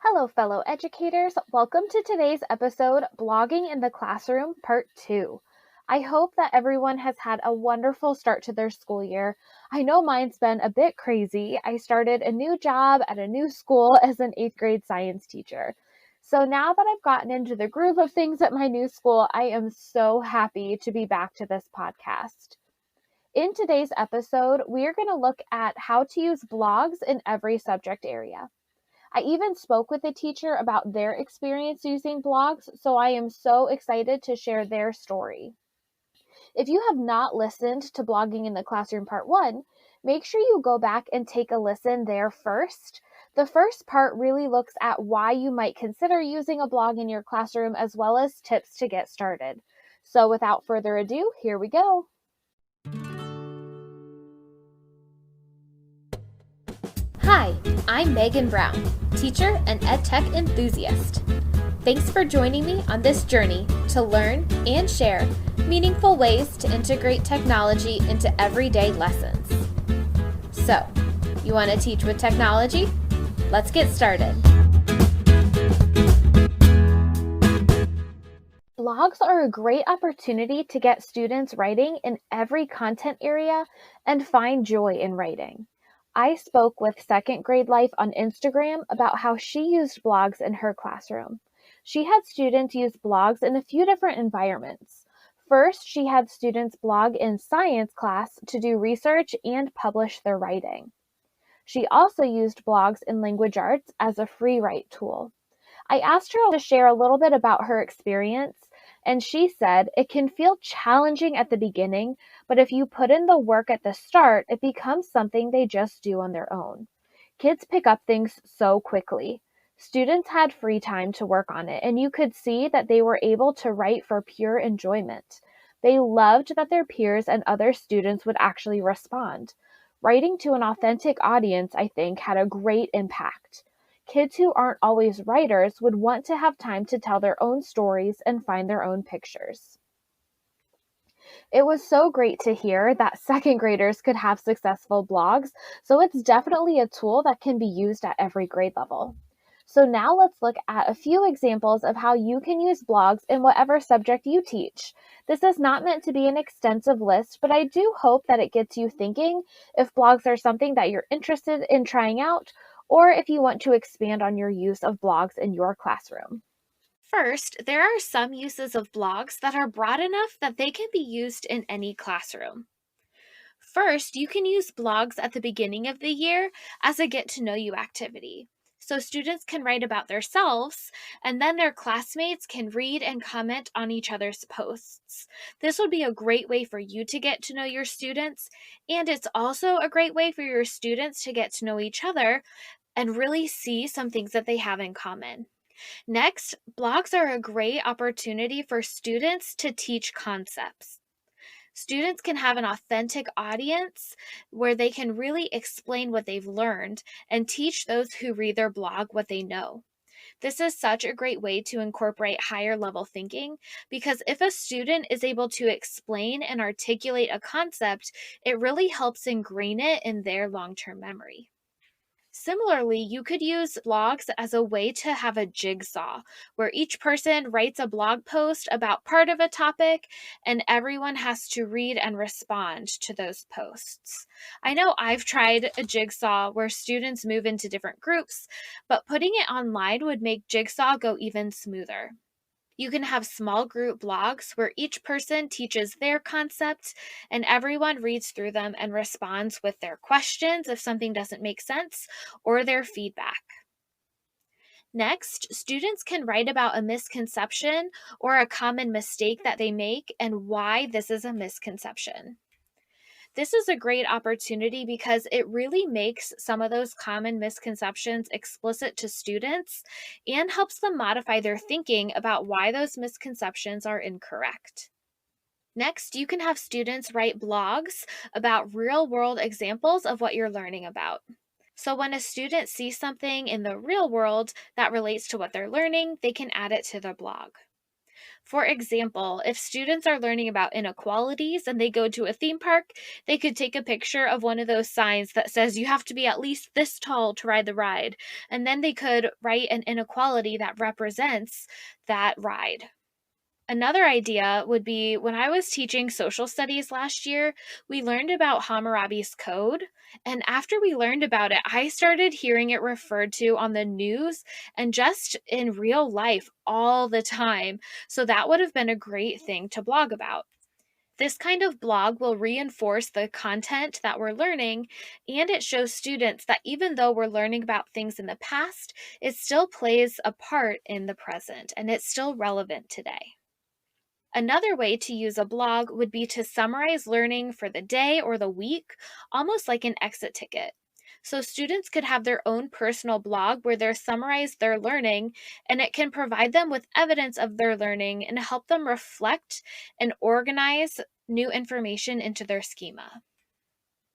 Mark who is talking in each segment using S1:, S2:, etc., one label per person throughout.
S1: Hello, fellow educators. Welcome to today's episode, Blogging in the Classroom, Part 2. I hope that everyone has had a wonderful start to their school year. I know mine's been a bit crazy. I started a new job at a new school as an 8th grade science teacher. So now that I've gotten into the groove of things at my new school, I am so happy to be back to this podcast. In today's episode, we're going to look at how to use blogs in every subject area. I even spoke with a teacher about their experience using blogs, so I am so excited to share their story. If you have not listened to Blogging in the Classroom Part 1, make sure you go back and take a listen there first. The first part really looks at why you might consider using a blog in your classroom as well as tips to get started. So without further ado, here we go.
S2: Hi, I'm Megan Brown, teacher and EdTech enthusiast. Thanks for joining me on this journey to learn and share meaningful ways to integrate technology into everyday lessons. So, you want to teach with technology? Let's get started.
S1: Blogs are a great opportunity to get students writing in every content area and find joy in writing. I spoke with Second Grade Life on Instagram about how she used blogs in her classroom. She had students use blogs in a few different environments. First, she had students blog in science class to do research and publish their writing. She also used blogs in language arts as a free write tool. I asked her to share a little bit about her experience, and she said it can feel challenging at the beginning, but if you put in the work at the start, it becomes something they just do on their own. Kids pick up things so quickly. Students had free time to work on it, and you could see that they were able to write for pure enjoyment. They loved that their peers and other students would actually respond. Writing to an authentic audience, I think, had a great impact. Kids who aren't always writers would want to have time to tell their own stories and find their own pictures. It was so great to hear that second graders could have successful blogs, so it's definitely a tool that can be used at every grade level. So now let's look at a few examples of how you can use blogs in whatever subject you teach. This is not meant to be an extensive list, but I do hope that it gets you thinking if blogs are something that you're interested in trying out, or if you want to expand on your use of blogs in your classroom.
S2: First, there are some uses of blogs that are broad enough that they can be used in any classroom. First, you can use blogs at the beginning of the year as a get to know you activity. So students can write about themselves, and then their classmates can read and comment on each other's posts. This would be a great way for you to get to know your students, and it's also a great way for your students to get to know each other and really see some things that they have in common. Next, blogs are a great opportunity for students to teach concepts. Students can have an authentic audience where they can really explain what they've learned and teach those who read their blog what they know. This is such a great way to incorporate higher level thinking because if a student is able to explain and articulate a concept, it really helps ingrain it in their long term memory. Similarly, you could use blogs as a way to have a jigsaw where each person writes a blog post about part of a topic and everyone has to read and respond to those posts. I know I've tried a jigsaw where students move into different groups, but putting it online would make jigsaw go even smoother. You can have small group blogs where each person teaches their concepts and everyone reads through them and responds with their questions if something doesn't make sense or their feedback. Next, students can write about a misconception or a common mistake that they make and why this is a misconception. This is a great opportunity because it really makes some of those common misconceptions explicit to students and helps them modify their thinking about why those misconceptions are incorrect. Next, you can have students write blogs about real-world examples of what you're learning about. So when a student sees something in the real world that relates to what they're learning, they can add it to their blog. For example, if students are learning about inequalities and they go to a theme park, they could take a picture of one of those signs that says you have to be at least this tall to ride the ride. And then they could write an inequality that represents that ride. Another idea would be when I was teaching social studies last year, we learned about Hammurabi's Code. And after we learned about it, I started hearing it referred to on the news and just in real life all the time. So that would have been a great thing to blog about. This kind of blog will reinforce the content that we're learning, and it shows students that even though we're learning about things in the past, it still plays a part in the present and it's still relevant today. Another way to use a blog would be to summarize learning for the day or the week, almost like an exit ticket. So, students could have their own personal blog where they summarize their learning, and it can provide them with evidence of their learning and help them reflect and organize new information into their schema.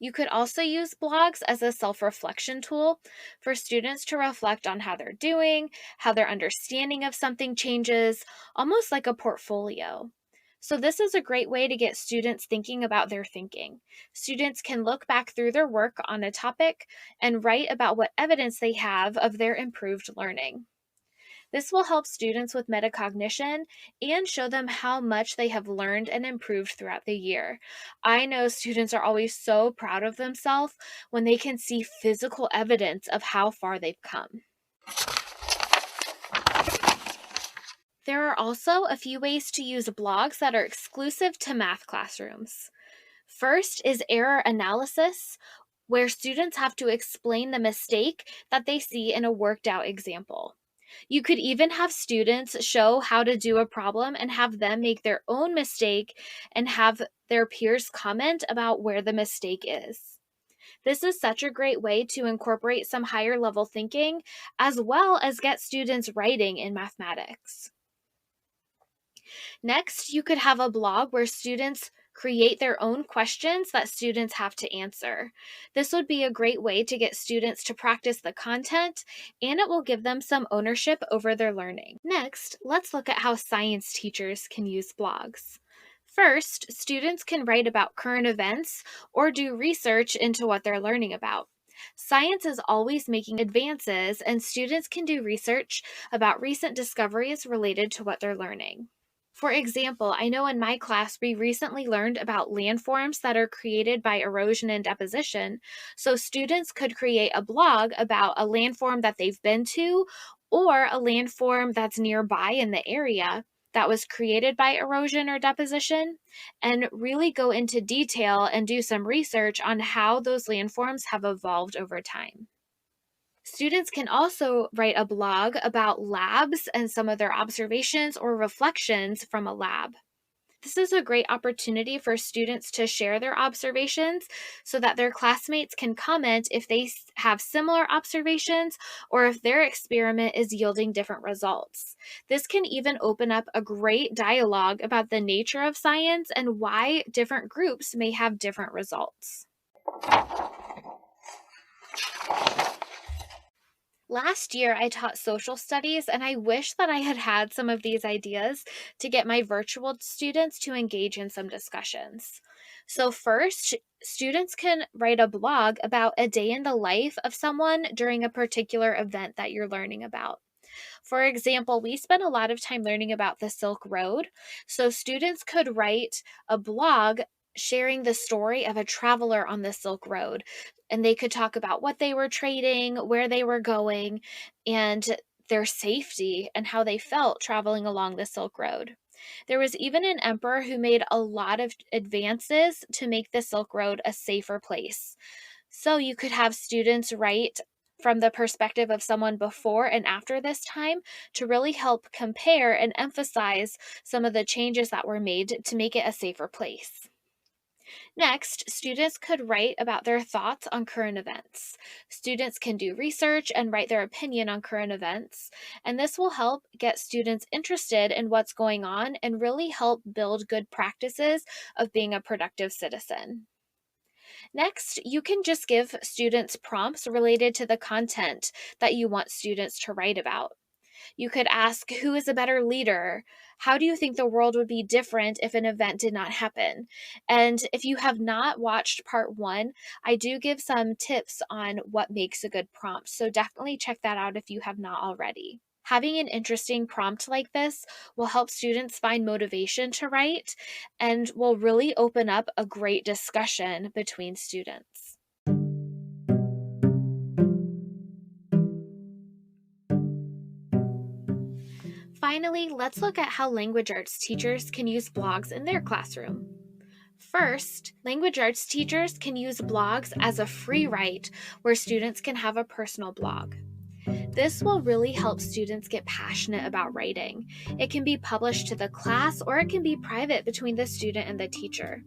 S2: You could also use blogs as a self reflection tool for students to reflect on how they're doing, how their understanding of something changes, almost like a portfolio. So, this is a great way to get students thinking about their thinking. Students can look back through their work on a topic and write about what evidence they have of their improved learning. This will help students with metacognition and show them how much they have learned and improved throughout the year. I know students are always so proud of themselves when they can see physical evidence of how far they've come. There are also a few ways to use blogs that are exclusive to math classrooms. First is error analysis, where students have to explain the mistake that they see in a worked out example. You could even have students show how to do a problem and have them make their own mistake and have their peers comment about where the mistake is. This is such a great way to incorporate some higher level thinking as well as get students writing in mathematics. Next, you could have a blog where students create their own questions that students have to answer. This would be a great way to get students to practice the content, and it will give them some ownership over their learning. Next, let's look at how science teachers can use blogs. First, students can write about current events or do research into what they're learning about. Science is always making advances, and students can do research about recent discoveries related to what they're learning. For example, I know in my class we recently learned about landforms that are created by erosion and deposition. So students could create a blog about a landform that they've been to or a landform that's nearby in the area that was created by erosion or deposition and really go into detail and do some research on how those landforms have evolved over time. Students can also write a blog about labs and some of their observations or reflections from a lab. This is a great opportunity for students to share their observations so that their classmates can comment if they have similar observations or if their experiment is yielding different results. This can even open up a great dialogue about the nature of science and why different groups may have different results. Last year, I taught social studies, and I wish that I had had some of these ideas to get my virtual students to engage in some discussions. So, first, students can write a blog about a day in the life of someone during a particular event that you're learning about. For example, we spent a lot of time learning about the Silk Road, so students could write a blog sharing the story of a traveler on the Silk Road. And they could talk about what they were trading, where they were going, and their safety and how they felt traveling along the Silk Road. There was even an emperor who made a lot of advances to make the Silk Road a safer place. So you could have students write from the perspective of someone before and after this time to really help compare and emphasize some of the changes that were made to make it a safer place. Next, students could write about their thoughts on current events. Students can do research and write their opinion on current events, and this will help get students interested in what's going on and really help build good practices of being a productive citizen. Next, you can just give students prompts related to the content that you want students to write about. You could ask, who is a better leader? How do you think the world would be different if an event did not happen? And if you have not watched part 1, I do give some tips on what makes a good prompt. So definitely check that out if you have not already. Having an interesting prompt like this will help students find motivation to write and will really open up a great discussion between students. Finally, let's look at how language arts teachers can use blogs in their classroom. First, language arts teachers can use blogs as a free write where students can have a personal blog. This will really help students get passionate about writing. It can be published to the class or it can be private between the student and the teacher.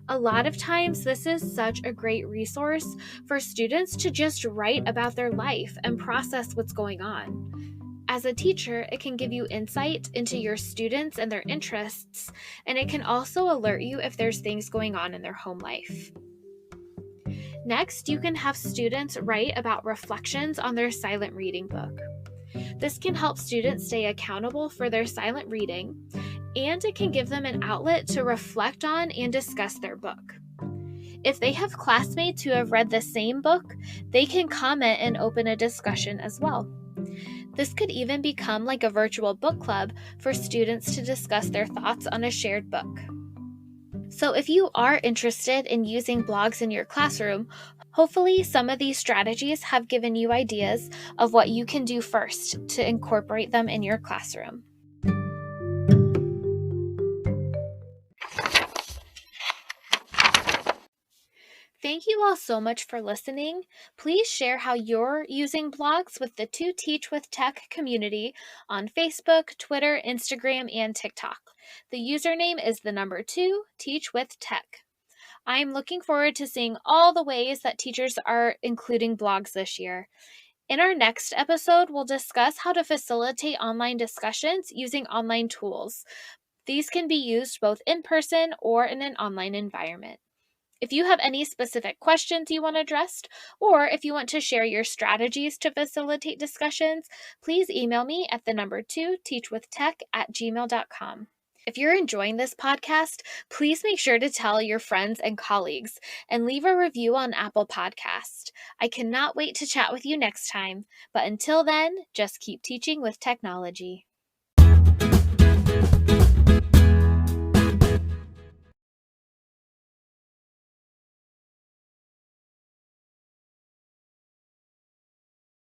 S2: A lot of times, this is such a great resource for students to just write about their life and process what's going on. As a teacher, it can give you insight into your students and their interests, and it can also alert you if there's things going on in their home life. Next, you can have students write about reflections on their silent reading book. This can help students stay accountable for their silent reading, and it can give them an outlet to reflect on and discuss their book. If they have classmates who have read the same book, they can comment and open a discussion as well. This could even become like a virtual book club for students to discuss their thoughts on a shared book. So if you are interested in using blogs in your classroom, hopefully some of these strategies have given you ideas of what you can do first to incorporate them in your classroom. Thank you all so much for listening. Please share how you're using blogs with the 2 Teach with Tech community on Facebook, Twitter, Instagram, and TikTok. The username is the number 2 Teach with Tech. I am looking forward to seeing all the ways that teachers are including blogs this year. In our next episode, we'll discuss how to facilitate online discussions using online tools. These can be used both in person or in an online environment. If you have any specific questions you want addressed, or if you want to share your strategies to facilitate discussions, please email me at the number 2 teachwithtech@gmail.com. If you're enjoying this podcast, please make sure to tell your friends and colleagues and leave a review on Apple Podcast. I cannot wait to chat with you next time, but until then, just keep teaching with technology.